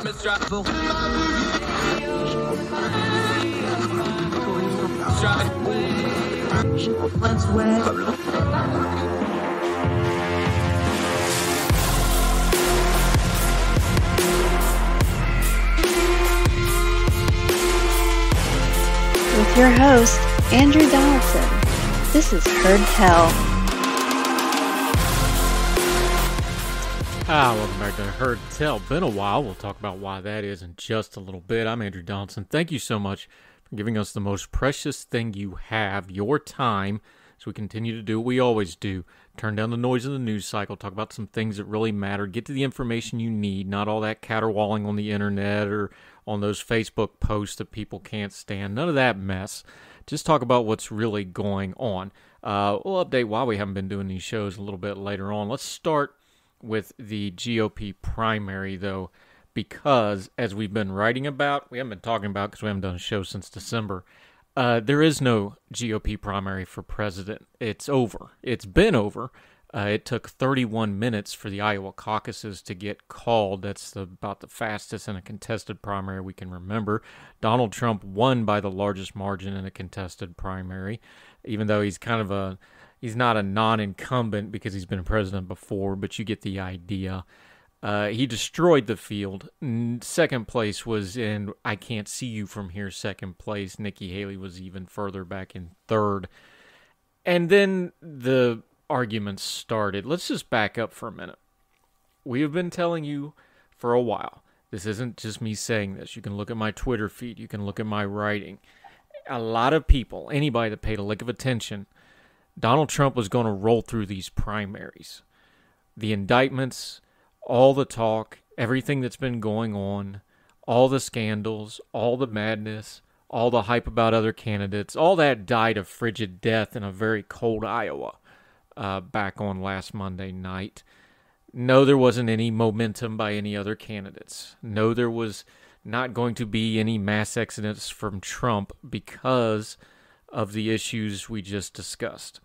With your host, Andrew Donaldson. This is Heard Tell. Welcome back to Heard Tell. Been a while. We'll talk about why that is in just a little bit. I'm Andrew Donaldson. Thank you so much for giving us the most precious thing you have, your time, as we continue to do what we always do. Turn down the noise of the news cycle, talk about some things that really matter, get to the information you need, not all that caterwauling on the internet or on those Facebook posts that people can't stand. None of that mess. Just talk about what's really going on. We'll update why we haven't been doing these shows a little bit later on. Let's start with the GOP primary, though, because as we've been writing about, we haven't been talking about because we haven't done a show since December, there is no GOP primary for president. It's over. It's been over. It took 31 minutes for the Iowa caucuses to get called. That's about the fastest in a contested primary we can remember. Donald Trump won by the largest margin in a contested primary, even though he's not a non-incumbent because he's been president before, but you get the idea. He destroyed the field. Second place was in I Can't See You From Here, second place. Nikki Haley was even further back in third. And then the arguments started. Let's just back up for a minute. We have been telling you for a while. This isn't just me saying this. You can look at my Twitter feed. You can look at my writing. A lot of people, anybody that paid a lick of attention, Donald Trump was going to roll through these primaries. The indictments, all the talk, everything that's been going on, all the scandals, all the madness, all the hype about other candidates, all that died a frigid death in a very cold Iowa back on last Monday night. No, there wasn't any momentum by any other candidates. No, there was not going to be any mass exodus from Trump because of the issues we just discussed.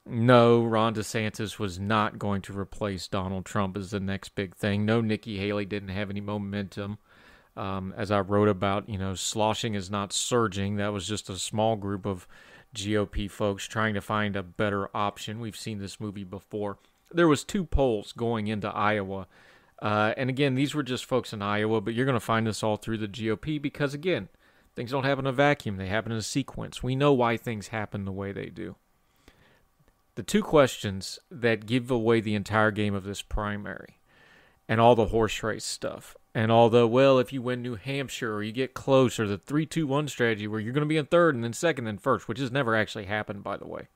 No, Ron DeSantis was not going to replace Donald Trump as the next big thing. No, Nikki Haley didn't have any momentum. As I wrote about, sloshing is not surging. That was just a small group of GOP folks trying to find a better option. We've seen this movie before. There was 2 polls going into Iowa. And again, these were just folks in Iowa, but you're going to find this all through the GOP because, again, things don't happen in a vacuum. They happen in a sequence. We know why things happen the way they do. The 2 questions that give away the entire game of this primary and all the horse race stuff, and all the, well, if you win New Hampshire or you get close, or the 3-2-1 strategy where you're going to be in third and then second and first, which has never actually happened, by the way.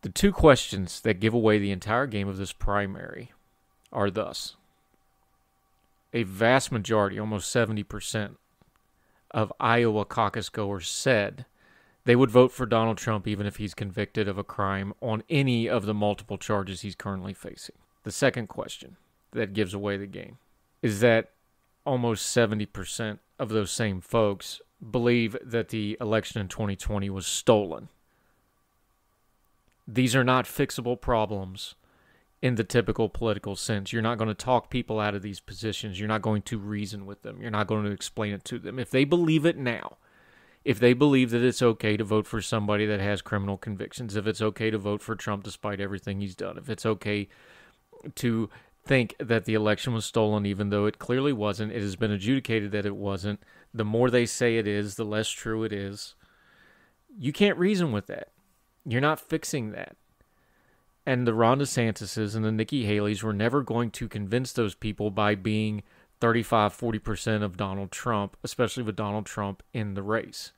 The 2 questions that give away the entire game of this primary are thus. A vast majority, almost 70%, of Iowa caucus goers said they would vote for Donald Trump even if he's convicted of a crime on any of the multiple charges he's currently facing. The second question that gives away the game is that almost 70% of those same folks believe that the election in 2020 was stolen. These are not fixable problems in the typical political sense. You're not going to talk people out of these positions. You're not going to reason with them. You're not going to explain it to them. If they believe it now, if they believe that it's okay to vote for somebody that has criminal convictions, if it's okay to vote for Trump despite everything he's done, if it's okay to think that the election was stolen even though it clearly wasn't, it has been adjudicated that it wasn't, the more they say it is, the less true it is. You can't reason with that. You're not fixing that. And the Ron DeSantises and the Nikki Haleys were never going to convince those people by being 35-40% of Donald Trump, especially with Donald Trump in the race.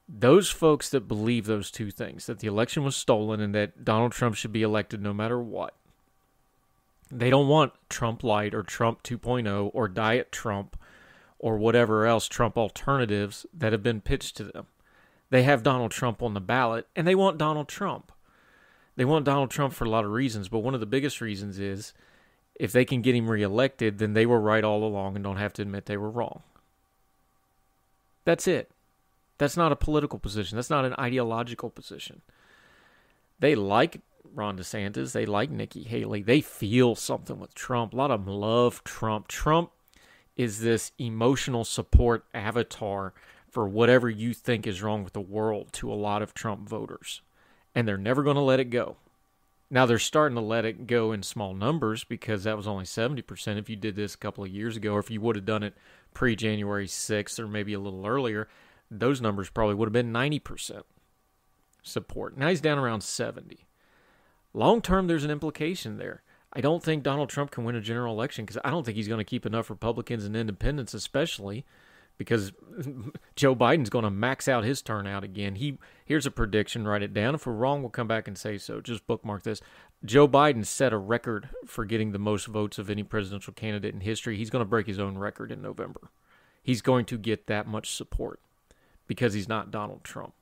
Those folks that believe those 2 things, that the election was stolen and that Donald Trump should be elected no matter what, they don't want Trump Light or Trump 2.0 or Diet Trump or whatever else Trump alternatives that have been pitched to them. They have Donald Trump on the ballot, and they want Donald Trump. They want Donald Trump for a lot of reasons, but one of the biggest reasons is if they can get him reelected, then they were right all along and don't have to admit they were wrong. That's it. That's not a political position. That's not an ideological position. They like Ron DeSantis. They like Nikki Haley. They feel something with Trump. A lot of them love Trump. Trump is this emotional support avatar for whatever you think is wrong with the world to a lot of Trump voters. And they're never going to let it go. Now, they're starting to let it go in small numbers because that was only 70%. If you did this a couple of years ago, or if you would have done it pre-January 6th or maybe a little earlier, those numbers probably would have been 90% support. Now he's down around 70. Long term, there's an implication there. I don't think Donald Trump can win a general election because I don't think he's going to keep enough Republicans and independents, especially because Joe Biden's going to max out his turnout again. Here's a prediction, write it down. If we're wrong, we'll come back and say so. Just bookmark this. Joe Biden set a record for getting the most votes of any presidential candidate in history. He's going to break his own record in November. He's going to get that much support because he's not Donald Trump.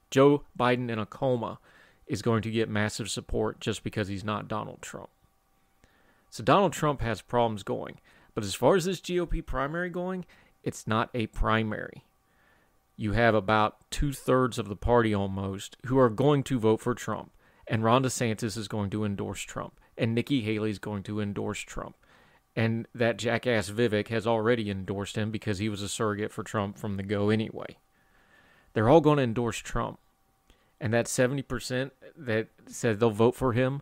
Joe Biden in a coma is going to get massive support just because he's not Donald Trump. So Donald Trump has problems going. But as far as this GOP primary going, it's not a primary. You have about 2/3 of the party almost who are going to vote for Trump. And Ron DeSantis is going to endorse Trump. And Nikki Haley is going to endorse Trump. And that jackass Vivek has already endorsed him because he was a surrogate for Trump from the go anyway. They're all going to endorse Trump. And that 70% that said they'll vote for him,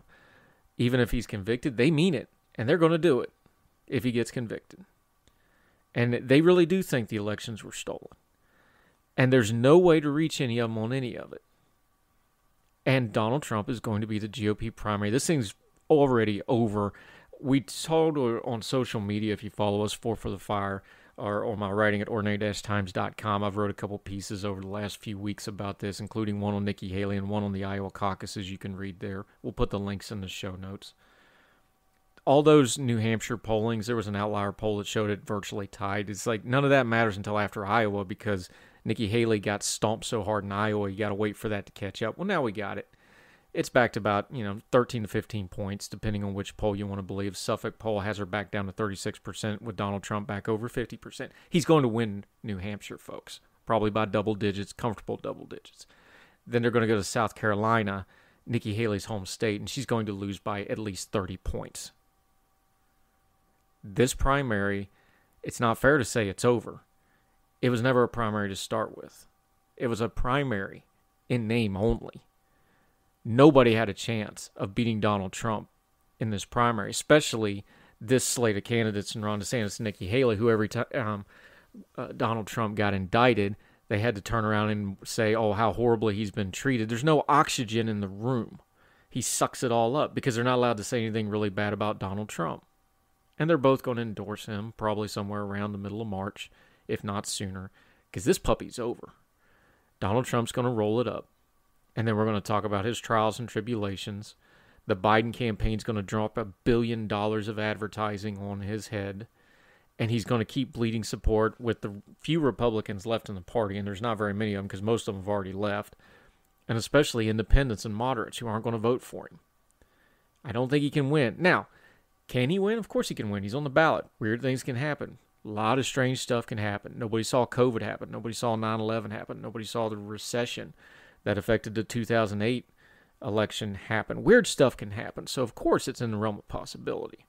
even if he's convicted, they mean it. And they're going to do it if he gets convicted. And they really do think the elections were stolen. And there's no way to reach any of them on any of it. And Donald Trump is going to be the GOP primary. This thing's already over. We told on social media, if you follow us, for the Fire, or my writing at ordinary-times.com. I've wrote a couple pieces over the last few weeks about this, including one on Nikki Haley and one on the Iowa caucuses you can read there. We'll put the links in the show notes. All those New Hampshire pollings, there was an outlier poll that showed it virtually tied. It's like none of that matters until after Iowa because Nikki Haley got stomped so hard in Iowa, you got to wait for that to catch up. Well, now we got it. It's back to about 13 to 15 points, depending on which poll you want to believe. Suffolk poll has her back down to 36%, with Donald Trump back over 50%. He's going to win New Hampshire, folks, probably by double digits, comfortable double digits. Then they're going to go to South Carolina, Nikki Haley's home state, and she's going to lose by at least 30 points. This primary, it's not fair to say it's over. It was never a primary to start with. It was a primary in name only. Nobody had a chance of beating Donald Trump in this primary, especially this slate of candidates in Ron DeSantis and Nikki Haley, who every time Donald Trump got indicted, they had to turn around and say, oh, how horribly he's been treated. There's no oxygen in the room. He sucks it all up because they're not allowed to say anything really bad about Donald Trump. And they're both going to endorse him probably somewhere around the middle of March, if not sooner, because this puppy's over. Donald Trump's going to roll it up. And then we're going to talk about his trials and tribulations. The Biden campaign's going to drop $1 billion of advertising on his head. And he's going to keep bleeding support with the few Republicans left in the party. And there's not very many of them because most of them have already left. And especially independents and moderates who aren't going to vote for him. I don't think he can win. Now, can he win? Of course he can win. He's on the ballot. Weird things can happen. A lot of strange stuff can happen. Nobody saw COVID happen. Nobody saw 9/11 happen. Nobody saw the recession that affected the 2008 election happen. Weird stuff can happen. So, of course, it's in the realm of possibility.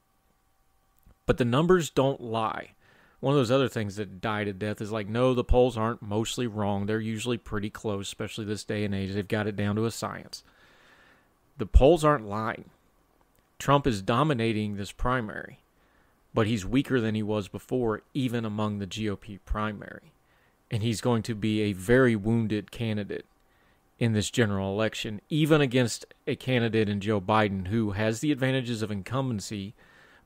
But the numbers don't lie. One of those other things that die to death is like, no, the polls aren't mostly wrong. They're usually pretty close, especially this day and age. They've got it down to a science. The polls aren't lying. Trump is dominating this primary, but he's weaker than he was before, even among the GOP primary. And he's going to be a very wounded candidate in this general election, even against a candidate in Joe Biden who has the advantages of incumbency,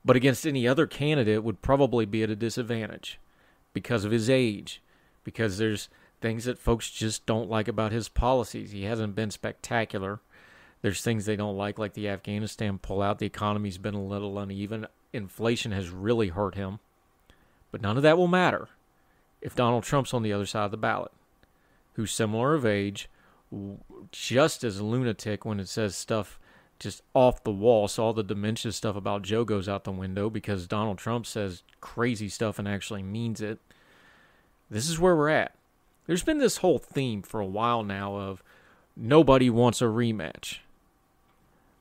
but against any other candidate would probably be at a disadvantage because of his age, because there's things that folks just don't like about his policies. He hasn't been spectacular. There's things they don't like the Afghanistan pullout. The economy's been a little uneven. Inflation has really hurt him. But none of that will matter if Donald Trump's on the other side of the ballot, who's similar of age, just as lunatic when it says stuff just off the wall. So all the dementia stuff about Joe goes out the window because Donald Trump says crazy stuff and actually means it. This is where we're at. There's been this whole theme for a while now of nobody wants a rematch.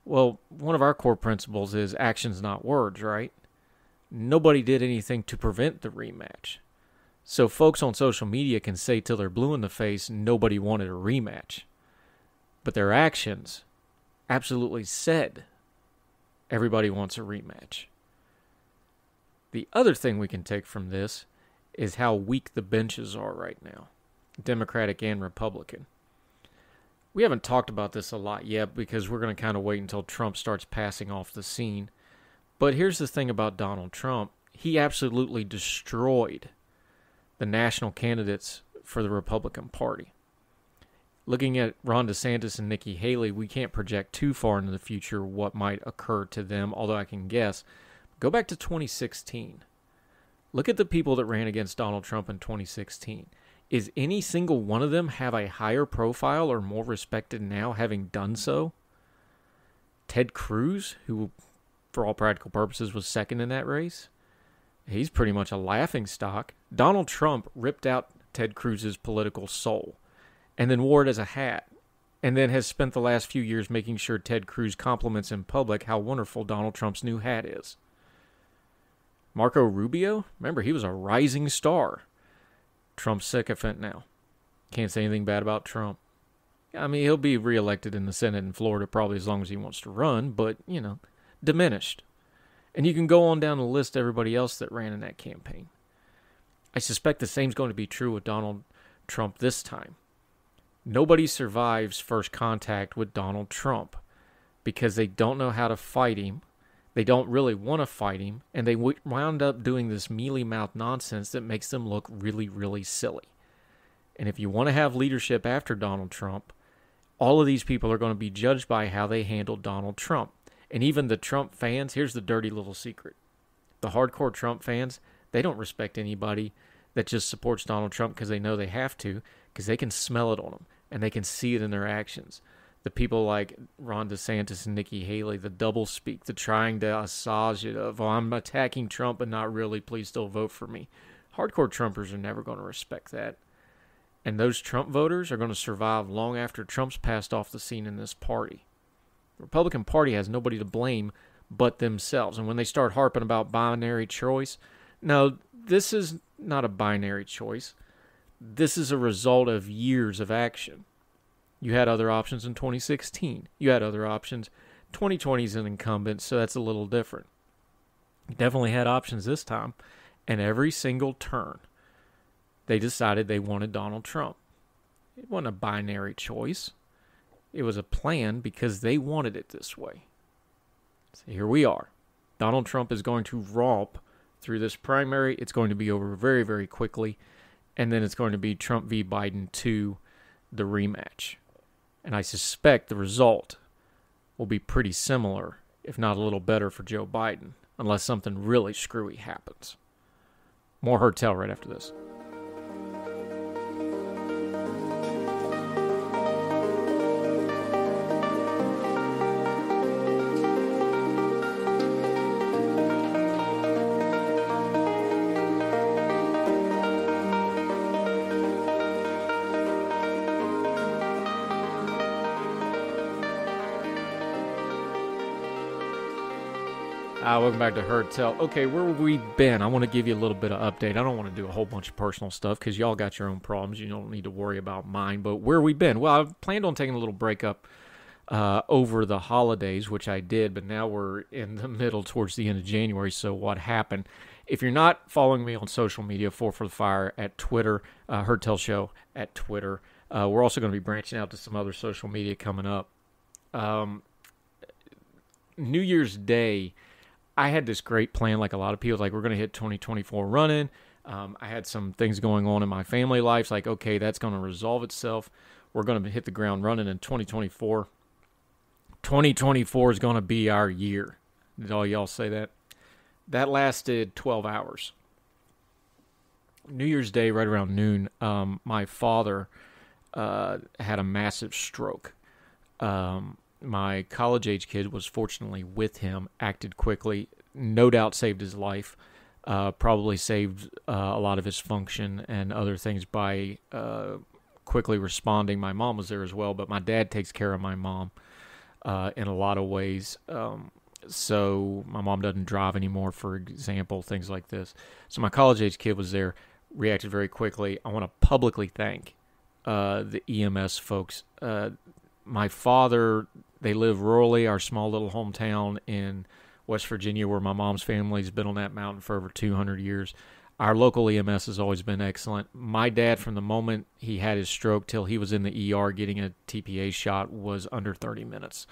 Well, one of our core principles is actions, not words, right? nobody did anything to prevent the rematch. So folks on social media can say till they're blue in the face, nobody wanted a rematch. But their actions absolutely said everybody wants a rematch. The other thing we can take from this is how weak the benches are right now, Democratic and Republican. We haven't talked about this a lot yet because we're going to kind of wait until Trump starts passing off the scene. But here's the thing about Donald Trump. He absolutely destroyed the national candidates for the Republican Party. Looking at Ron DeSantis and Nikki Haley, we can't project too far into the future what might occur to them, although I can guess. Go back to 2016. Look at the people that ran against Donald Trump in 2016. Is any single one of them have a higher profile or more respected now having done so? Ted Cruz, who for all practical purposes was second in that race, he's pretty much a laughingstock. Donald Trump ripped out Ted Cruz's political soul and then wore it as a hat, and then has spent the last few years making sure Ted Cruz compliments in public how wonderful Donald Trump's new hat is. Marco Rubio, remember, he was a rising star. Trump's sycophant now. Can't say anything bad about Trump. I mean, he'll be reelected in the Senate in Florida probably as long as he wants to run, but, diminished. And you can go on down the list of everybody else that ran in that campaign. I suspect the same's going to be true with Donald Trump this time. Nobody survives first contact with Donald Trump because they don't know how to fight him. They don't really want to fight him, and they wound up doing this mealy-mouthed nonsense that makes them look really, really silly. And if you want to have leadership after Donald Trump, all of these people are going to be judged by how they handled Donald Trump. And even the Trump fans, here's the dirty little secret. The hardcore Trump fans, they don't respect anybody that just supports Donald Trump because they know they have to, because they can smell it on them, and they can see it in their actions. The people like Ron DeSantis and Nikki Haley, the doublespeak, the trying to massage it of, I'm attacking Trump, but not really, please still vote for me. Hardcore Trumpers are never going to respect that. And those Trump voters are going to survive long after Trump's passed off the scene in this party. The Republican Party has nobody to blame but themselves. And when they start harping about binary choice, no, this is not a binary choice. This is a result of years of action. You had other options in 2016. You had other options. 2020 is an incumbent, so that's a little different. You definitely had options this time. And every single turn, they decided they wanted Donald Trump. It wasn't a binary choice. It was a plan because they wanted it this way. So here we are. Donald Trump is going to romp through this primary. It's going to be over very, very quickly. And then it's going to be Trump v. Biden 2, the rematch. And I suspect the result will be pretty similar, if not a little better for Joe Biden, unless something really screwy happens. More Heard Tell right after this. Welcome back to Heard Tell. Okay, where have we been? I want to give you a little bit of update. I don't want to do a whole bunch of personal stuff because y'all got your own problems. You don't need to worry about mine. But where have we been? Well, I planned on taking a little break up over the holidays, which I did, but now we're in the middle towards the end of January, so what happened? If you're not following me on social media, 4 for the Fire at Twitter, Heard Tell Show at Twitter. We're also going to be branching out to some other social media coming up. New Year's Day, I had this great plan, like a lot of people, like we're going to hit 2024 running. I had some things going on in my family life, like, okay, that's going to resolve itself. We're going to hit the ground running in 2024. 2024 is going to be our year. Did all y'all say that? That lasted 12 hours. New Year's Day, right around noon, my father had a massive stroke. My college-age kid was fortunately with him, acted quickly, no doubt saved his life, probably saved a lot of his function and other things by quickly responding. My mom was there as well, but my dad takes care of my mom in a lot of ways. So my mom doesn't drive anymore, for example, things like this. So my college-age kid was there, reacted very quickly. I want to publicly thank the EMS folks. My father, they live rurally, our small little hometown in West Virginia, where my mom's family's been on that mountain for over 200 years. Our local EMS has always been excellent. My dad, from the moment he had his stroke till he was in the ER getting a TPA shot, was under 30 minutes.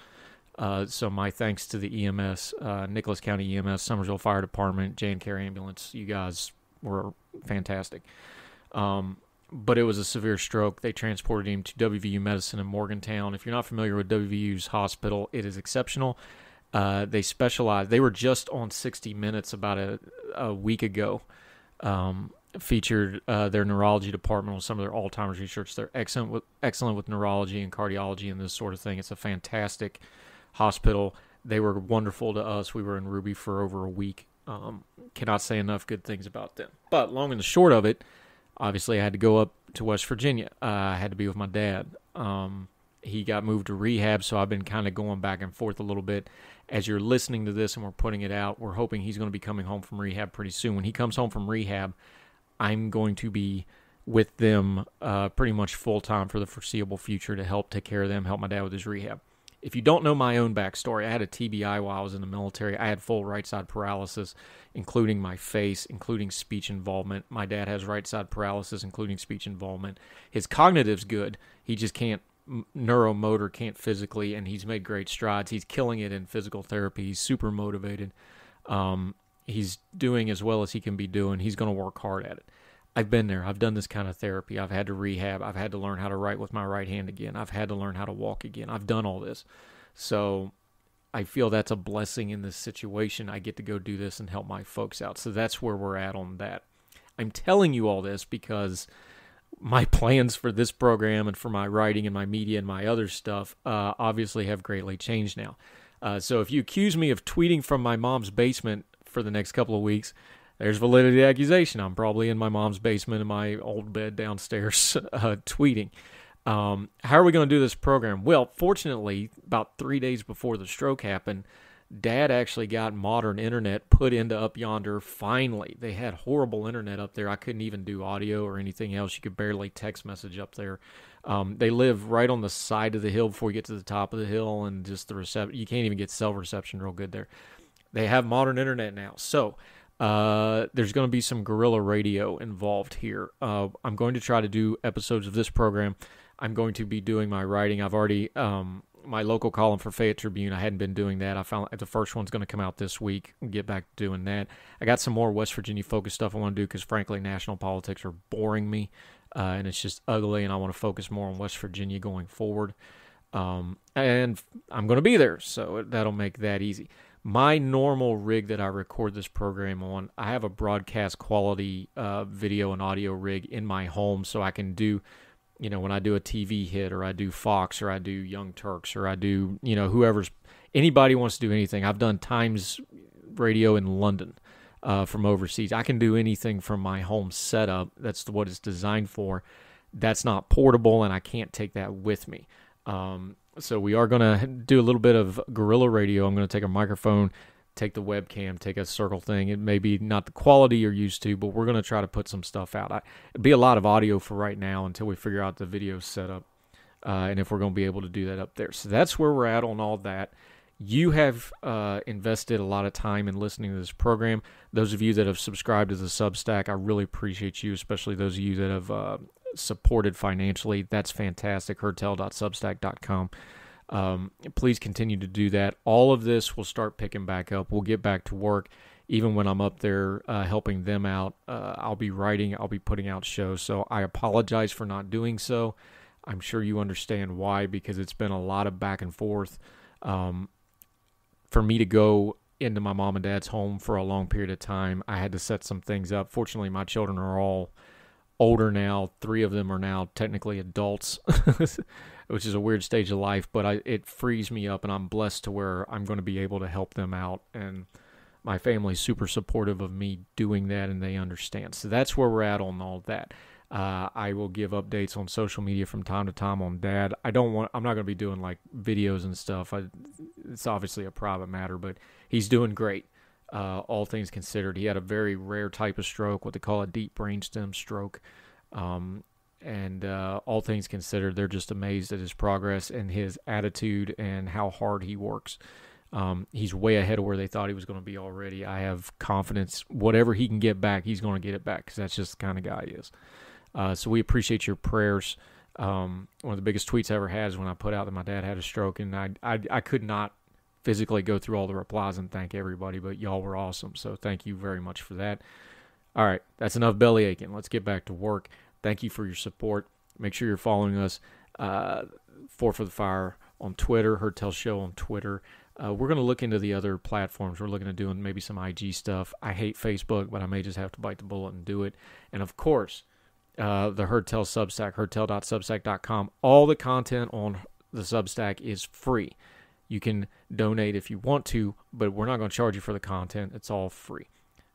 So my thanks to the EMS, Nicholas County EMS, Summersville Fire Department, J&Care Ambulance. You guys were fantastic. But it was a severe stroke. They transported him to WVU Medicine in Morgantown. If you're not familiar with WVU's hospital, it is exceptional. They specialize. They were just on 60 Minutes about a week ago. Featured their neurology department on some of their Alzheimer's research. They're excellent with neurology and cardiology and this sort of thing. It's a fantastic hospital. They were wonderful to us. We were in Ruby for over a week. Cannot say enough good things about them. But long and the short of it, obviously I had to go up to West Virginia. I had to be with my dad. He got moved to rehab, so I've been kind of going back and forth a little bit. As you're listening to this and we're putting it out, we're hoping he's going to be coming home from rehab pretty soon. When he comes home from rehab, I'm going to be with them pretty much full-time for the foreseeable future to help take care of them, help my dad with his rehab. If you don't know my own backstory, I had a TBI while I was in the military. I had full right side paralysis, including my face, including speech involvement. My dad has right side paralysis, including speech involvement. His cognitive's good. He just can't neuromotor, can't physically, and he's made great strides. He's killing it in physical therapy. He's super motivated. He's doing as well as he can be doing. He's going to work hard at it. I've been there. I've done this kind of therapy. I've had to rehab. I've had to learn how to write with my right hand again. I've had to learn how to walk again. I've done all this. So I feel that's a blessing in this situation. I get to go do this and help my folks out. So that's where we're at on that. I'm telling you all this because my plans for this program and for my writing and my media and my other stuff obviously have greatly changed now. So if you accuse me of tweeting from my mom's basement for the next couple of weeks, there's validity to the accusation. I'm probably in my mom's basement in my old bed downstairs tweeting. How are we going to do this program? Well, fortunately, about 3 days before the stroke happened, Dad actually got modern internet put into Up Yonder finally. They had horrible internet up there. I couldn't even do audio or anything else. You could barely text message up there. They live right on the side of the hill before you get to the top of the hill, and just the reception. You can't even get cell reception real good there. They have modern internet now. So there's going to be some guerrilla radio involved here. I'm going to try to do episodes of this program. I'm going to be doing my writing. I've already, my local column for Fayette Tribune, I hadn't been doing that. I found the first one's going to come out this week. I'll get back to doing that. I got some more West Virginia focused stuff I want to do because, frankly, national politics are boring me, and it's just ugly, and I want to focus more on West Virginia going forward. And I'm going to be there, so that'll make that easy. My normal rig that I record this program on, I have a broadcast quality video and audio rig in my home, so I can do, when I do a TV hit, or I do Fox, or I do Young Turks, or I do, anybody wants to do anything. I've done Times Radio in London from overseas. I can do anything from my home setup. That's what it's designed for. That's not portable, and I can't take that with me. So we are going to do a little bit of guerrilla radio. I'm going to take a microphone, take the webcam, take a circle thing. It may be not the quality you're used to, but we're going to try to put some stuff out. It'd be a lot of audio for right now until we figure out the video setup, and if we're going to be able to do that up there. So that's where we're at on all that. You have invested a lot of time in listening to this program. Those of you that have subscribed to the Substack, I really appreciate you, especially those of you that have supported financially. That's fantastic. herdtell.substack.com. Please continue to do that. All of this will start picking back up. We'll get back to work. Even when I'm up there helping them out, I'll be writing, I'll be putting out shows. So I apologize for not doing so. I'm sure you understand why, because it's been a lot of back and forth. For me to go into my mom and dad's home for a long period of time, I had to set some things up. Fortunately, my children are all older now. 3 of them are now technically adults, which is a weird stage of life, but it frees me up, and I'm blessed to where I'm going to be able to help them out, and my family's super supportive of me doing that, and they understand. So that's where we're at on all that. I will give updates on social media from time to time on Dad. I'm not going to be doing like videos and stuff. It's obviously a private matter, but he's doing great. All things considered, he had a very rare type of stroke, what they call a deep brainstem stroke. And all things considered, they're just amazed at his progress and his attitude and how hard he works. He's way ahead of where they thought he was going to be already. I have confidence whatever he can get back, he's going to get it back, because that's just the kind of guy he is. So we appreciate your prayers. One of the biggest tweets I ever had is when I put out that my dad had a stroke, and I could not physically go through all the replies and thank everybody, but y'all were awesome. So thank you very much for that. All right, that's enough belly aching. Let's get back to work. Thank you for your support. Make sure you're following us, for the Fire on Twitter, Heard Tell Show on Twitter. We're going to look into the other platforms. We're looking at doing maybe some IG stuff. I hate Facebook, but I may just have to bite the bullet and do it. And, of course, the Heard Tell Substack, heardtell.substack.com. All the content on the Substack is free. You can donate if you want to, but we're not going to charge you for the content. It's all free.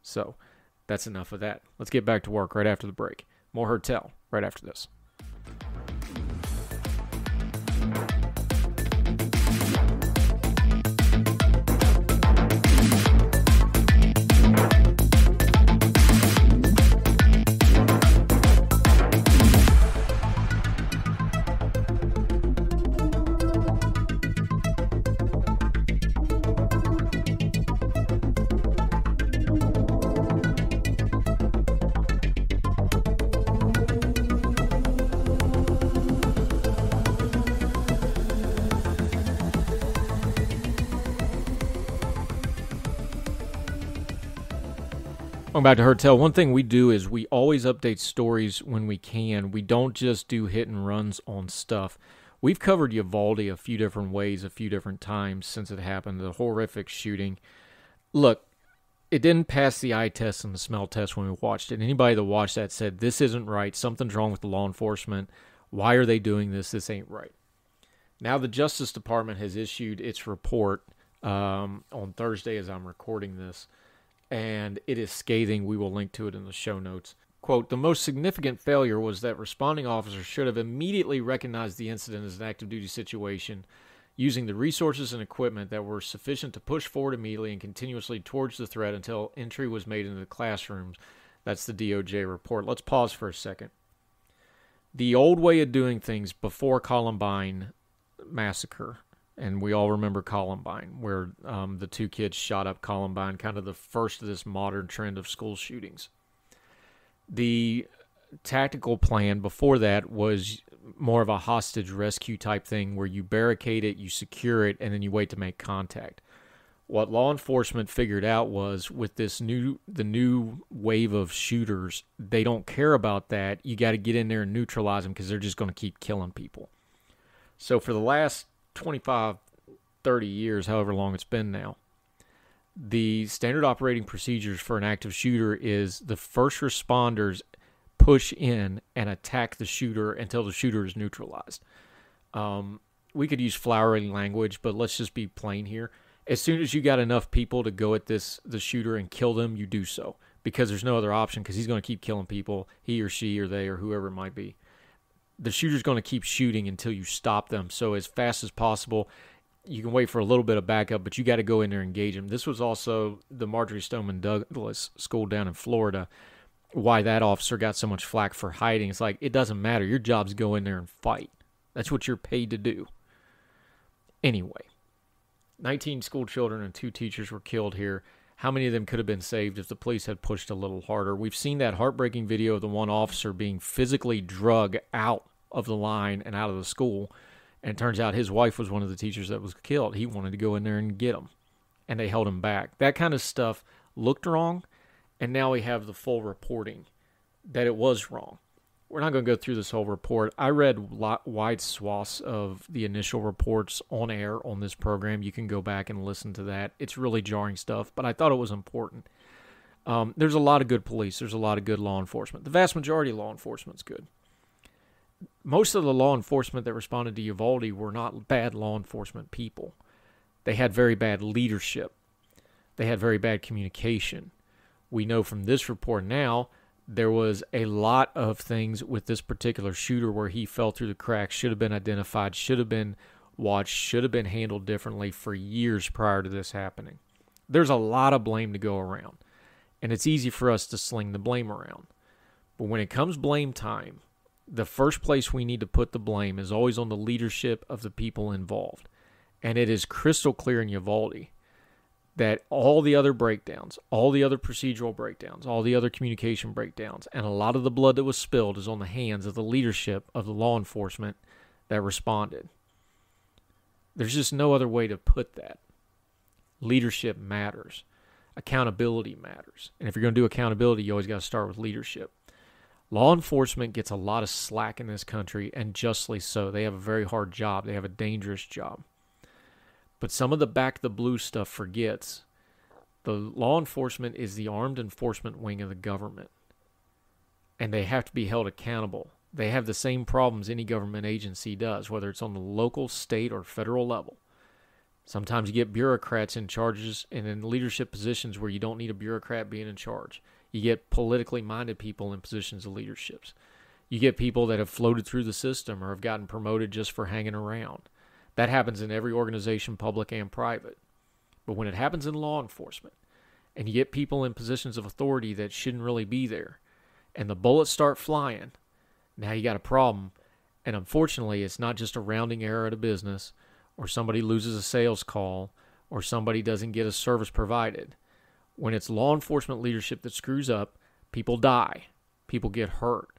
So that's enough of that. Let's get back to work right after the break. More Heard Tell right after this. Welcome back to Heard Tell. One thing we do is we always update stories when we can. We don't just do hit and runs on stuff. We've covered Uvalde a few different ways, a few different times since it happened, the horrific shooting. Look, it didn't pass the eye test and the smell test when we watched it. Anybody that watched that said, this isn't right, something's wrong with the law enforcement, why are they doing this, this ain't right. Now the Justice Department has issued its report on Thursday as I'm recording this, and it is scathing. We will link to it in the show notes. Quote, the most significant failure was that responding officers should have immediately recognized the incident as an active duty situation, using the resources and equipment that were sufficient to push forward immediately and continuously towards the threat until entry was made into the classrooms. That's the DOJ report. Let's pause for a second. The old way of doing things before Columbine massacre, and we all remember Columbine, where the two kids shot up Columbine, kind of the first of this modern trend of school shootings. The tactical plan before that was more of a hostage rescue type thing where you barricade it, you secure it, and then you wait to make contact. What law enforcement figured out was with the new wave of shooters, they don't care about that. You got to get in there and neutralize them because they're just going to keep killing people. So for the last 25, 30 years, however long it's been now, the standard operating procedures for an active shooter is the first responders push in and attack the shooter until the shooter is neutralized. We could use flowery language, but let's just be plain here. As soon as you got enough people to go at the shooter and kill them, you do so, because there's no other option, because he's going to keep killing people, he or she or they or whoever it might be. The shooter's going to keep shooting until you stop them. So as fast as possible, you can wait for a little bit of backup, but you got to go in there and engage them. This was also the Marjorie Stoneman Douglas school down in Florida, why that officer got so much flack for hiding. It's like, it doesn't matter. Your job's to go in there and fight. That's what you're paid to do. Anyway, 19 school children and 2 teachers were killed here. How many of them could have been saved if the police had pushed a little harder? We've seen that heartbreaking video of the one officer being physically drugged out of the line and out of the school. And it turns out his wife was one of the teachers that was killed. He wanted to go in there and get him, and they held him back. That kind of stuff looked wrong, and now we have the full reporting that it was wrong. We're not going to go through this whole report. I read wide swaths of the initial reports on air on this program. You can go back and listen to that. It's really jarring stuff, but I thought it was important. There's a lot of good police. There's a lot of good law enforcement. The vast majority of law enforcement's good. Most of the law enforcement that responded to Uvalde were not bad law enforcement people. They had very bad leadership. They had very bad communication. We know from this report now There was a lot of things with this particular shooter where he fell through the cracks, should have been identified, should have been watched, should have been handled differently for years prior to this happening. There's a lot of blame to go around, and it's easy for us to sling the blame around. But when it comes blame time, the first place we need to put the blame is always on the leadership of the people involved. And it is crystal clear in Uvalde that all the other breakdowns, all the other procedural breakdowns, all the other communication breakdowns, and a lot of the blood that was spilled is on the hands of the leadership of the law enforcement that responded. There's just no other way to put that. Leadership matters. Accountability matters. And if you're going to do accountability, you always got to start with leadership. Law enforcement gets a lot of slack in this country, and justly so. They have a very hard job. They have a dangerous job. But some of the back the blue stuff forgets. The law enforcement is the armed enforcement wing of the government, and they have to be held accountable. They have the same problems any government agency does, whether it's on the local, state, or federal level. Sometimes you get bureaucrats in charges and in leadership positions where you don't need a bureaucrat being in charge. You get politically minded people in positions of leaderships. You get people that have floated through the system or have gotten promoted just for hanging around. That happens in every organization, public and private. But when it happens in law enforcement, and you get people in positions of authority that shouldn't really be there, and the bullets start flying, now you got a problem. And unfortunately, it's not just a rounding error at a business, or somebody loses a sales call, or somebody doesn't get a service provided. When it's law enforcement leadership that screws up, people die. People get hurt.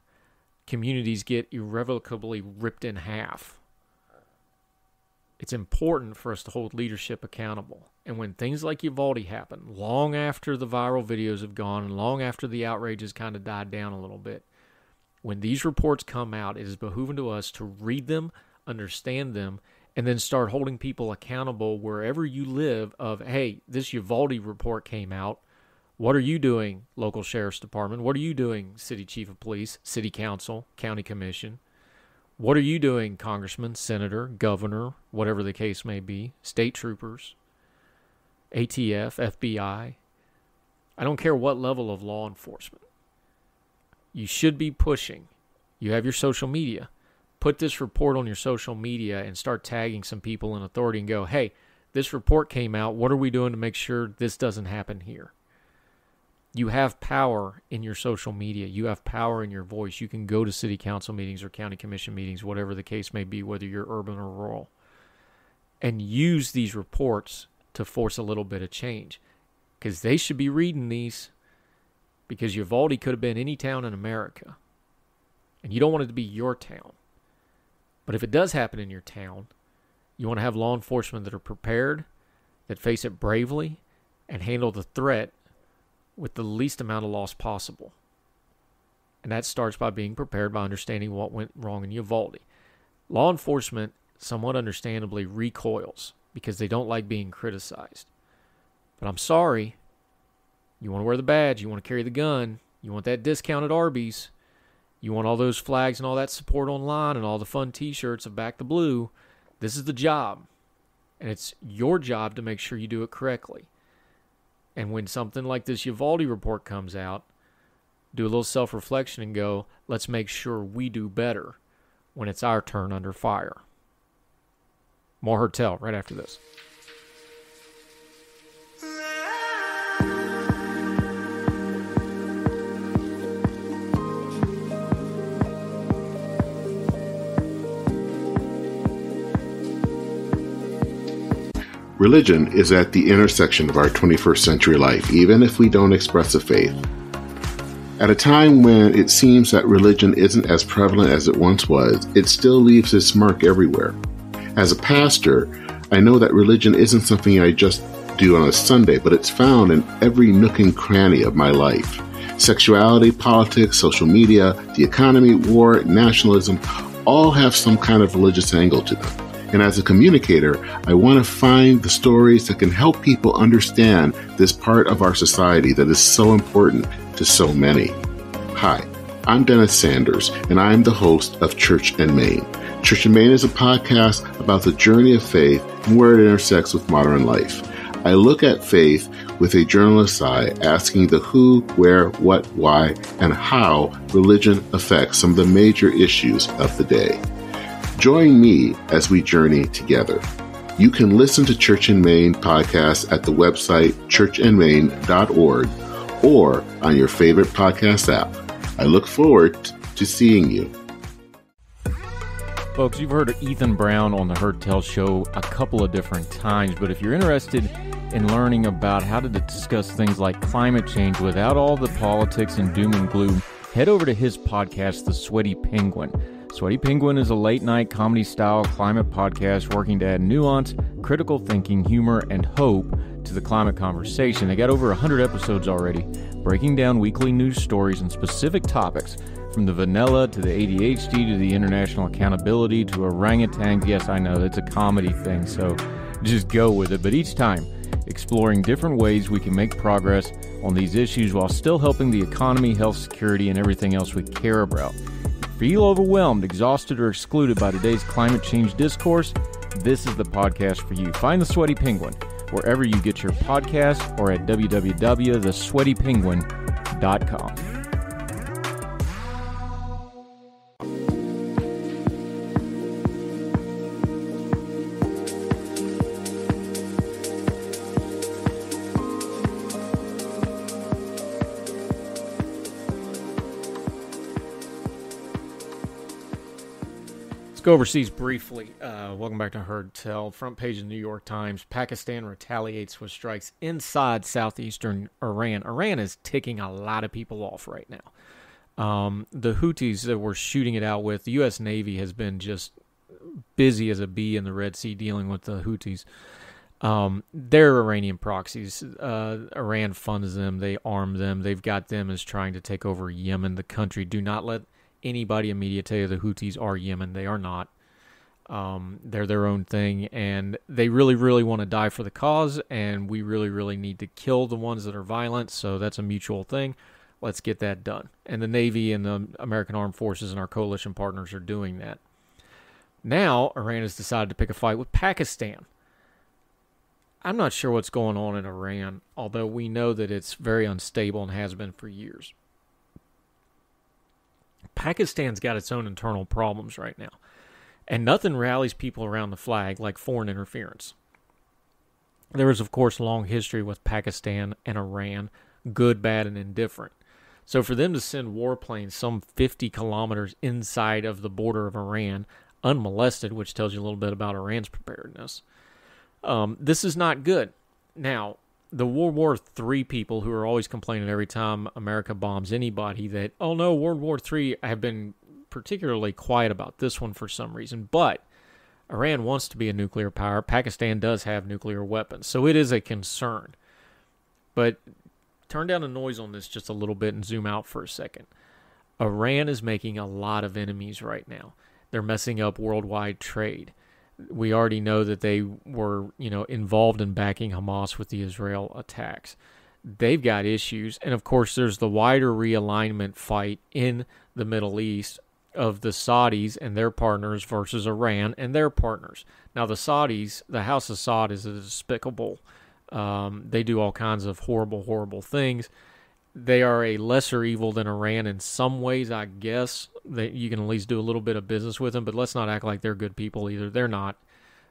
Communities get irrevocably ripped in half. It's important for us to hold leadership accountable. And when things like Uvalde happen, long after the viral videos have gone and long after the outrage has kind of died down a little bit, when these reports come out, it is behooving to us to read them, understand them, and then start holding people accountable wherever you live of, hey, this Uvalde report came out. What are you doing, local sheriff's department? What are you doing, city chief of police, city council, county commission? What are you doing, congressman, senator, governor, whatever the case may be, state troopers, ATF, FBI? I don't care what level of law enforcement. You should be pushing. You have your social media. Put this report on your social media and start tagging some people in authority and go, hey, this report came out. What are we doing to make sure this doesn't happen here? You have power in your social media. You have power in your voice. You can go to city council meetings or county commission meetings, whatever the case may be, whether you're urban or rural, and use these reports to force a little bit of change, because they should be reading these, because Uvalde could have been any town in America, and you don't want it to be your town. But if it does happen in your town, you want to have law enforcement that are prepared, that face it bravely, and handle the threat with the least amount of loss possible. And that starts by being prepared, by understanding what went wrong in Uvalde. Law enforcement, somewhat understandably, recoils because they don't like being criticized. But I'm sorry, you want to wear the badge, you want to carry the gun, you want that discount at Arby's, you want all those flags and all that support online and all the fun t-shirts of Back the Blue. This is the job. And it's your job to make sure you do it correctly. And when something like this Uvalde report comes out, do a little self-reflection and go, let's make sure we do better when it's our turn under fire. More Hertel right after this. Religion is at the intersection of our 21st century life, even if we don't express a faith. At a time when it seems that religion isn't as prevalent as it once was, it still leaves its mark everywhere. As a pastor, I know that religion isn't something I just do on a Sunday, but it's found in every nook and cranny of my life. Sexuality, politics, social media, the economy, war, nationalism, all have some kind of religious angle to them. And as a communicator, I want to find the stories that can help people understand this part of our society that is so important to so many. Hi, I'm Dennis Sanders, and I'm the host of Church in Maine. Church in Maine is a podcast about the journey of faith and where it intersects with modern life. I look at faith with a journalist's eye, asking the who, where, what, why, and how religion affects some of the major issues of the day. Join me as we journey together. You can listen to Church in Maine podcasts at the website churchinmaine.org or on your favorite podcast app. I look forward to seeing you. Folks, you've heard of Ethan Brown on the Heard Tell Show a couple of different times, but if you're interested in learning about how to discuss things like climate change without all the politics and doom and gloom, head over to his podcast, The Sweaty Penguin. Sweaty Penguin is a late-night comedy-style climate podcast working to add nuance, critical thinking, humor, and hope to the climate conversation. They got over 100 episodes already, breaking down weekly news stories and specific topics, from the vanilla to the ADHD to the international accountability to orangutans. Yes, I know, it's a comedy thing, so just go with it. But each time, exploring different ways we can make progress on these issues while still helping the economy, health, security, and everything else we care about. Feel overwhelmed, exhausted, or excluded by today's climate change discourse? This is the podcast for you. Find The Sweaty Penguin wherever you get your podcasts or at www.thesweatypenguin.com. Go overseas briefly. Welcome back to Heard Tell. Front page of the New York Times. Pakistan retaliates with strikes inside southeastern Iran. Iran is ticking a lot of people off right now. The Houthis that we're shooting it out with, the U.S. Navy has been just busy as a bee in the Red Sea dealing with the Houthis. They're Iranian proxies. Iran funds them. They arm them. They've got them as trying to take over Yemen, the country. Do not let anybody in media tell you the Houthis are Yemen. They are not. They're their own thing, and they really, really want to die for the cause, and we really, really need to kill the ones that are violent, so that's a mutual thing. Let's get that done. And the Navy and the American Armed Forces and our coalition partners are doing that. Now, Iran has decided to pick a fight with Pakistan. I'm not sure what's going on in Iran, although we know that it's very unstable and has been for years. Pakistan's got its own internal problems right now, and nothing rallies people around the flag like foreign interference. There is, of course, a long history with Pakistan and Iran, good, bad, and indifferent. So for them to send warplanes some 50 kilometers inside of the border of Iran, unmolested, which tells you a little bit about Iran's preparedness, this is not good. Now, the World War III people who are always complaining every time America bombs anybody that, oh no, World War III, have been particularly quiet about this one for some reason. But Iran wants to be a nuclear power. Pakistan does have nuclear weapons, so it is a concern. But turn down the noise on this just a little bit and zoom out for a second. Iran is making a lot of enemies right now. They're messing up worldwide trade. We already know that they were, involved in backing Hamas with the Israel attacks. They've got issues. And, of course, there's the wider realignment fight in the Middle East of the Saudis and their partners versus Iran and their partners. Now, the Saudis, the House of Saud is despicable. They do all kinds of horrible, horrible things. They are a lesser evil than Iran in some ways, I guess. That you can at least do a little bit of business with them, but let's not act like they're good people either. They're not.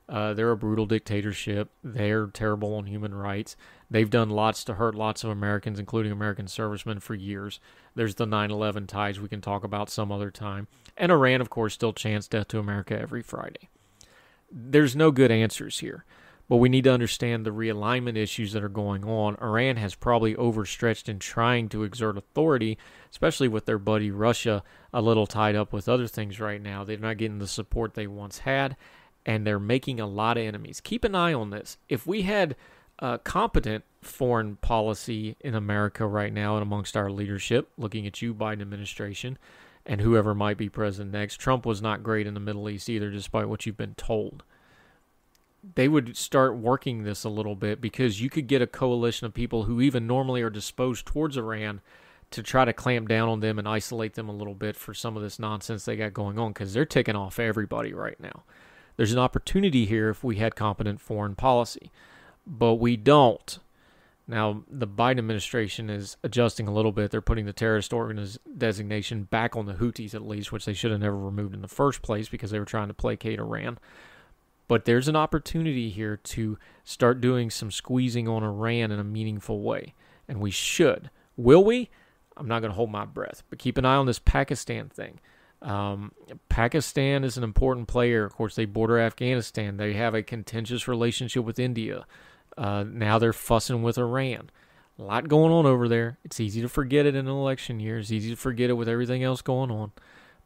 They're a brutal dictatorship. They're terrible on human rights. They've done lots to hurt lots of Americans, including American servicemen, for years. There's the 9/11 ties we can talk about some other time. And Iran, of course, still chants death to America every Friday. There's no good answers here. But we need to understand the realignment issues that are going on. Iran has probably overstretched in trying to exert authority, especially with their buddy Russia a little tied up with other things right now. They're not getting the support they once had, and they're making a lot of enemies. Keep an eye on this. If we had competent foreign policy in America right now and amongst our leadership, looking at you, Biden administration, and whoever might be president next, Trump was not great in the Middle East either, despite what you've been told. They would start working this a little bit, because you could get a coalition of people who even normally are disposed towards Iran to try to clamp down on them and isolate them a little bit for some of this nonsense they got going on, because they're ticking off everybody right now. There's an opportunity here if we had competent foreign policy, but we don't. Now, the Biden administration is adjusting a little bit. They're putting the terrorist designation back on the Houthis, at least, which they should have never removed in the first place because they were trying to placate Iran. But there's an opportunity here to start doing some squeezing on Iran in a meaningful way. And we should. Will we? I'm not going to hold my breath. But keep an eye on this Pakistan thing. Pakistan is an important player. Of course, they border Afghanistan. They have a contentious relationship with India. Now they're fussing with Iran. A lot going on over there. It's easy to forget it in an election year. It's easy to forget it with everything else going on.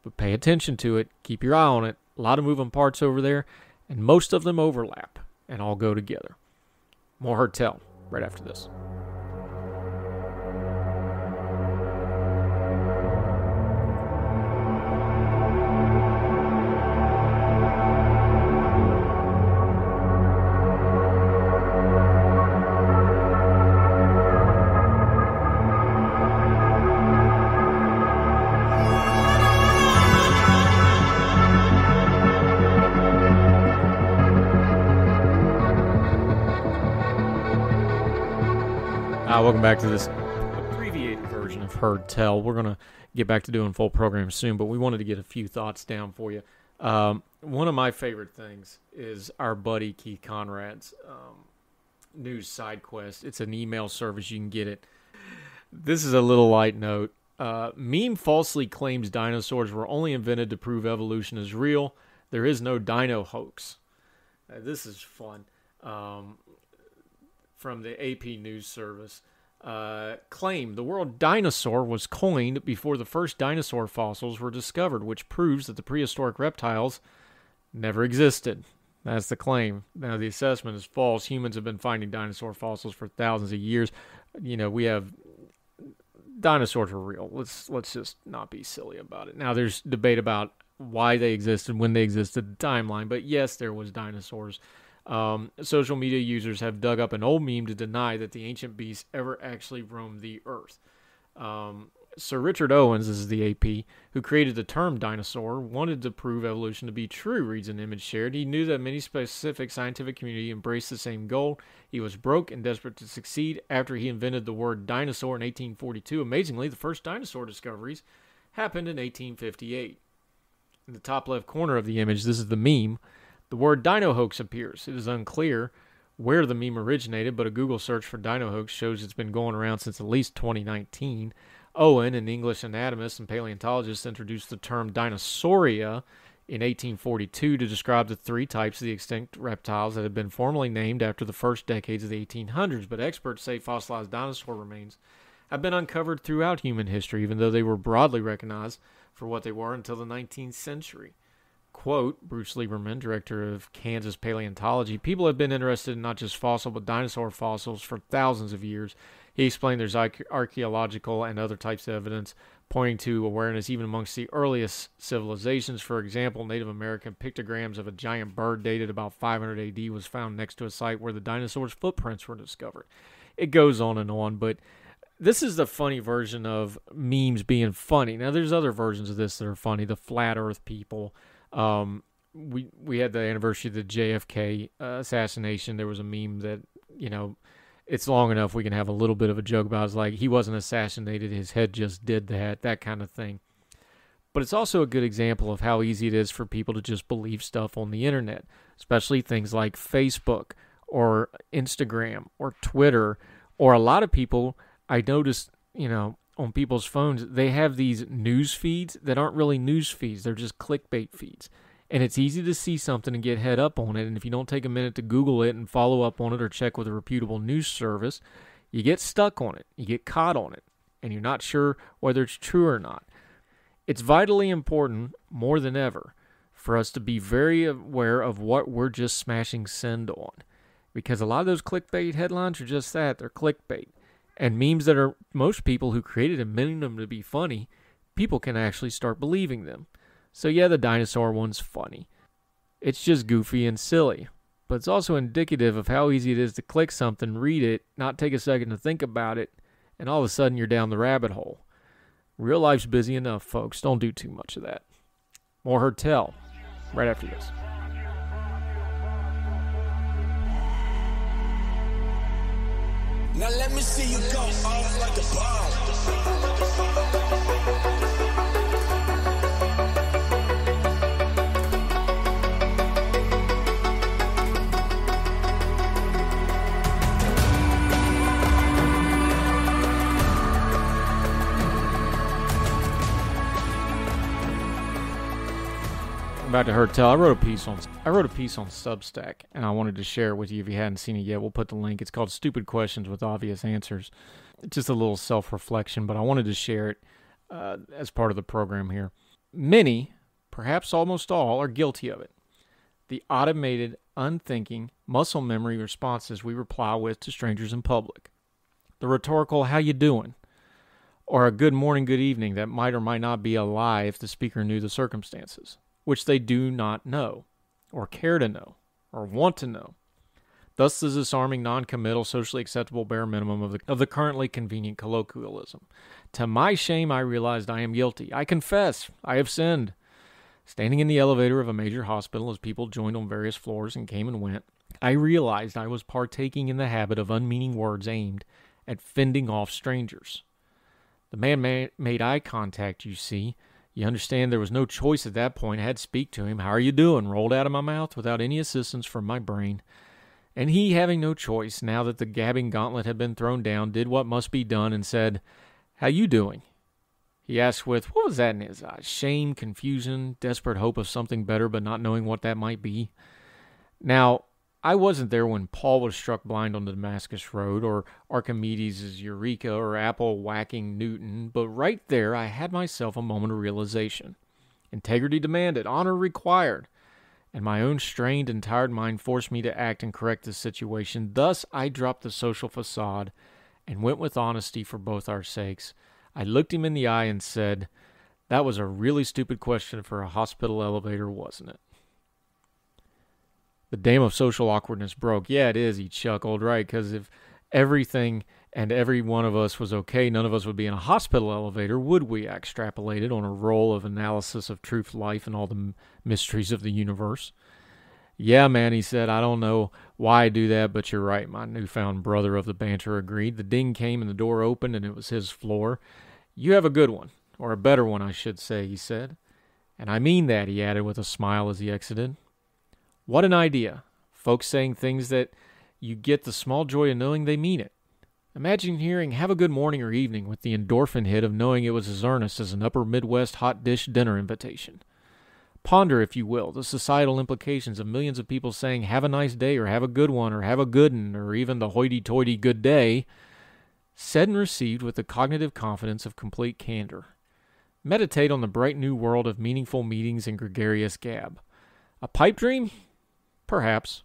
But pay attention to it. Keep your eye on it. A lot of moving parts over there. And most of them overlap and all go together. More Heard Tell right after this. Welcome back to this abbreviated version of Heard Tell. We're going to get back to doing full programs soon, but we wanted to get a few thoughts down for you. One of my favorite things is our buddy Keith Conrad's news side quest. It's an email service. You can get it. This is a little light note. Meme falsely claims dinosaurs were only invented to prove evolution is real. There is no dino hoax. This is fun. From the AP News Service. Claim the word dinosaur was coined before the first dinosaur fossils were discovered, which proves that the prehistoric reptiles never existed. That's the claim. Now, the assessment is false. Humans have been finding dinosaur fossils for thousands of years. You know, we have... Dinosaurs are real. Let's just not be silly about it. Now, there's debate about why they existed, when they existed, the timeline. But yes, there was dinosaurs. Social media users have dug up an old meme to deny that the ancient beasts ever actually roamed the earth. Sir Richard Owens, this is the AP, who created the term dinosaur, wanted to prove evolution to be true, reads an image shared. He knew that many specific scientific community embraced the same goal. He was broke and desperate to succeed after he invented the word dinosaur in 1842. Amazingly, the first dinosaur discoveries happened in 1858. In the top left corner of the image, this is the meme. The word dino hoax appears. It is unclear where the meme originated, but a Google search for dino hoax shows it's been going around since at least 2019. Owen, an English anatomist and paleontologist, introduced the term dinosauria in 1842 to describe the three types of the extinct reptiles that had been formally named after the first decades of the 1800s, but experts say fossilized dinosaur remains have been uncovered throughout human history, even though they were broadly recognized for what they were until the 19th century. Quote, Bruce Lieberman, director of Kansas Paleontology, people have been interested in not just fossil but dinosaur fossils for thousands of years. He explained there's archaeological and other types of evidence pointing to awareness even amongst the earliest civilizations. For example, Native American pictograms of a giant bird dated about 500 AD was found next to a site where the dinosaurs' footprints were discovered. It goes on, but this is the funny version of memes being funny. Now, there's other versions of this that are funny. The flat earth people. We had the anniversary of the JFK assassination. There was a meme that, you know, it's long enough we can have a little bit of a joke about it. It's like, he wasn't assassinated, his head just did that kind of thing. But it's also a good example of how easy it is for people to just believe stuff on the internet, especially things like Facebook or Instagram or Twitter, or a lot of people, I noticed, you know, on people's phones, they have these news feeds that aren't really news feeds. They're just clickbait feeds. And it's easy to see something and get head up on it. And if you don't take a minute to Google it and follow up on it or check with a reputable news service, you get stuck on it. You get caught on it. And you're not sure whether it's true or not. It's vitally important, more than ever, for us to be very aware of what we're just smashing send on. Because a lot of those clickbait headlines are just that. They're clickbait. And memes that are most people who created them meaning them to be funny, people can actually start believing them. So yeah, the dinosaur one's funny. It's just goofy and silly. But it's also indicative of how easy it is to click something, read it, not take a second to think about it, and all of a sudden you're down the rabbit hole. Real life's busy enough, folks. Don't do too much of that. More Heard Tell right after this. Now let me see you go off like a bomb. Back to Hertel. I wrote a piece on Substack, and I wanted to share it with you if you hadn't seen it yet. We'll put the link. It's called Stupid Questions with Obvious Answers. It's just a little self-reflection, but I wanted to share it as part of the program here. Many, perhaps almost all, are guilty of it. The automated, unthinking, muscle memory responses we reply with to strangers in public. The rhetorical, how you doing? Or a good morning, good evening that might or might not be a lie if the speaker knew the circumstances, which they do not know, or care to know, or want to know. Thus the disarming, non-committal, socially acceptable bare minimum of the currently convenient colloquialism. To my shame, I realized I am guilty. I confess, I have sinned. Standing in the elevator of a major hospital as people joined on various floors and came and went, I realized I was partaking in the habit of unmeaning words aimed at fending off strangers. The man made eye contact, you see. You understand there was no choice at that point. I had to speak to him. How are you doing? Rolled out of my mouth without any assistance from my brain. And he, having no choice, now that the gabbing gauntlet had been thrown down, did what must be done and said, how you doing? He asked with, what was that in his eyes? Shame, confusion, desperate hope of something better, but not knowing what that might be. Now, I wasn't there when Paul was struck blind on the Damascus Road, or Archimedes' Eureka, or Apple whacking Newton, but right there I had myself a moment of realization. Integrity demanded, honor required, and my own strained and tired mind forced me to act and correct the situation. Thus I dropped the social facade and went with honesty for both our sakes. I looked him in the eye and said, that was a really stupid question for a hospital elevator, wasn't it? The dam of social awkwardness broke. Yeah, it is, he chuckled, right? Because if everything and every one of us was okay, none of us would be in a hospital elevator, would we? I extrapolated on a roll of analysis of truth, life, and all the mysteries of the universe. Yeah, man, he said, I don't know why I do that, but you're right, my newfound brother of the banter agreed. The ding came and the door opened, and it was his floor. You have a good one, or a better one, I should say, he said. And I mean that, he added with a smile as he exited. What an idea. Folks saying things that you get the small joy of knowing they mean it. Imagine hearing have a good morning or evening with the endorphin hit of knowing it was as earnest as an upper Midwest hot dish dinner invitation. Ponder, if you will, the societal implications of millions of people saying have a nice day or have a good one or have a good'n or even the hoity-toity good day, said and received with the cognitive confidence of complete candor. Meditate on the bright new world of meaningful meetings and gregarious gab. A pipe dream? Perhaps,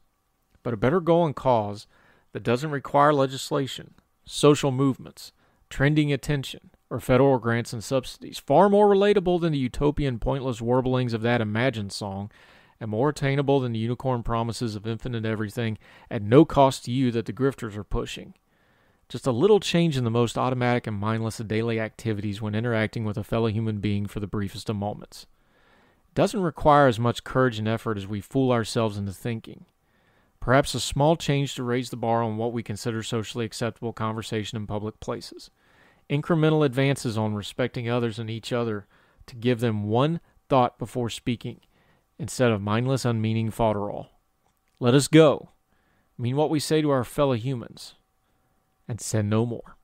but a better goal and cause that doesn't require legislation, social movements, trending attention, or federal grants and subsidies. Far more relatable than the utopian pointless warblings of that imagined song, and more attainable than the unicorn promises of infinite everything at no cost to you that the grifters are pushing. Just a little change in the most automatic and mindless of daily activities when interacting with a fellow human being for the briefest of moments. Doesn't require as much courage and effort as we fool ourselves into thinking. Perhaps a small change to raise the bar on what we consider socially acceptable conversation in public places. Incremental advances on respecting others and each other to give them one thought before speaking, instead of mindless, unmeaning fodderall. Let us go, mean what we say to our fellow humans, and send no more.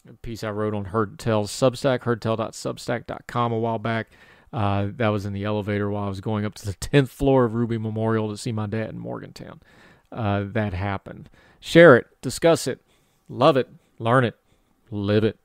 A piece I wrote on Hertel's Substack, hertel.substack.com a while back. That was in the elevator while I was going up to the 10th floor of Ruby Memorial to see my dad in Morgantown. That happened. Share it, discuss it, love it, learn it, live it.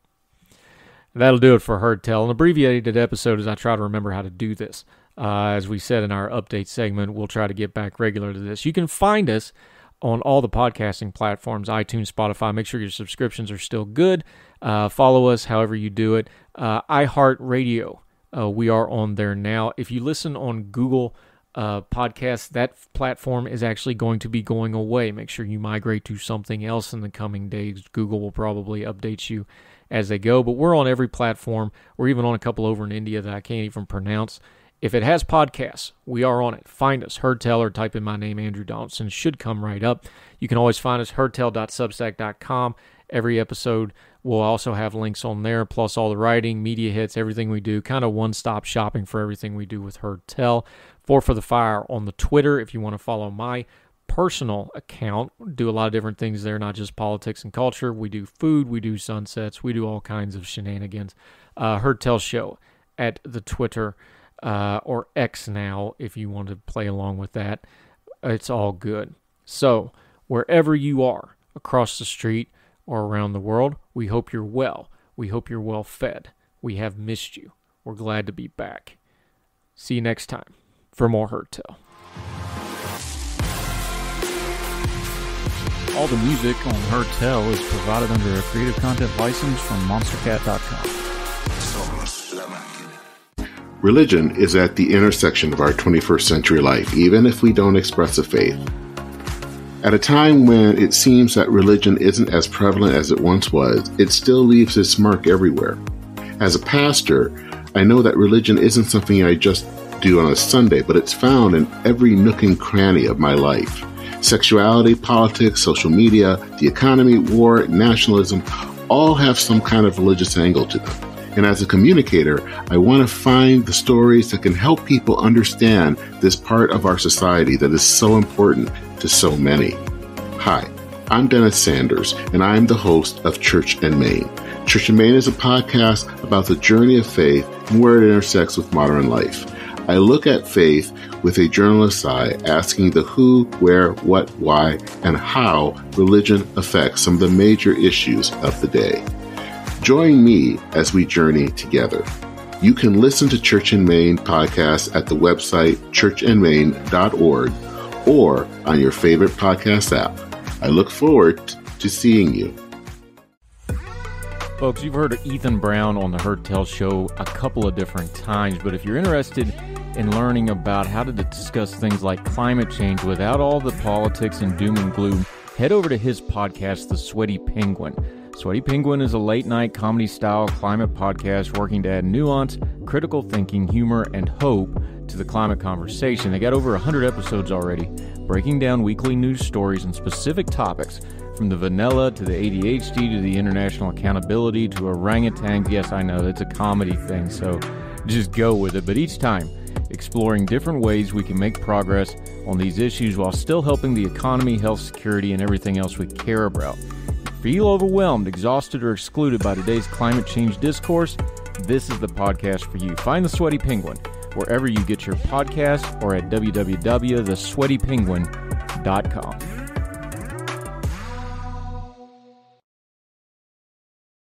That'll do it for Hertel. An abbreviated episode as I try to remember how to do this. As we said in our update segment, we'll try to get back regular to this. You can find us on all the podcasting platforms, iTunes, Spotify. Make sure your subscriptions are still good. Follow us however you do it. iHeartRadio. We are on there now. If you listen on Google Podcasts, that platform is actually going to be going away. Make sure you migrate to something else in the coming days. Google will probably update you as they go. But we're on every platform. We're even on a couple over in India that I can't even pronounce. If it has podcasts, we are on it. Find us, Herdtel, or type in my name, Andrew Donaldson. It should come right up. You can always find us, herdtel.substack.com. Every episode will also have links on there, plus all the writing, media hits, everything we do, kind of one-stop shopping for everything we do with Herdtel. For the Fire on the Twitter, if you want to follow my personal account. We do a lot of different things there, not just politics and culture. We do food, we do sunsets, we do all kinds of shenanigans. Herdtel Show at the Twitter, or X now, if you want to play along with that. It's all good. So, wherever you are, across the street or around the world, we hope you're well. We hope you're well fed. We have missed you. We're glad to be back. See you next time for more Herdtel. All the music on Herdtel is provided under a Creative Content license from monstercat.com. Religion is at the intersection of our 21st century life, even if we don't express a faith. At a time when it seems that religion isn't as prevalent as it once was, it still leaves its mark everywhere. As a pastor, I know that religion isn't something I just do on a Sunday, but it's found in every nook and cranny of my life. Sexuality, politics, social media, the economy, war, nationalism, all have some kind of religious angle to them. And as a communicator, I want to find the stories that can help people understand this part of our society that is so important to so many. Hi, I'm Dennis Sanders, and I'm the host of Church in Maine. Church in Maine is a podcast about the journey of faith and where it intersects with modern life. I look at faith with a journalist's eye, asking the who, where, what, why, and how religion affects some of the major issues of the day. Join me as we journey together. You can listen to Church in Maine podcasts at the website churchinmaine.org or on your favorite podcast app. I look forward to seeing you. Folks, you've heard of Ethan Brown on the Herdtel Show a couple of different times, but if you're interested in learning about how to discuss things like climate change without all the politics and doom and gloom, head over to his podcast, The Sweaty Penguin. Sweaty Penguin is a late-night comedy-style climate podcast working to add nuance, critical thinking, humor, and hope to the climate conversation. They got over 100 episodes already, breaking down weekly news stories and specific topics, from the vanilla to the ADHD to the international accountability to orangutans. Yes, I know, it's a comedy thing, so just go with it. But each time, exploring different ways we can make progress on these issues while still helping the economy, health, security, and everything else we care about. Feel overwhelmed, exhausted, or excluded by today's climate change discourse? This is the podcast for you. Find The Sweaty Penguin wherever you get your podcasts or at www.thesweatypenguin.com.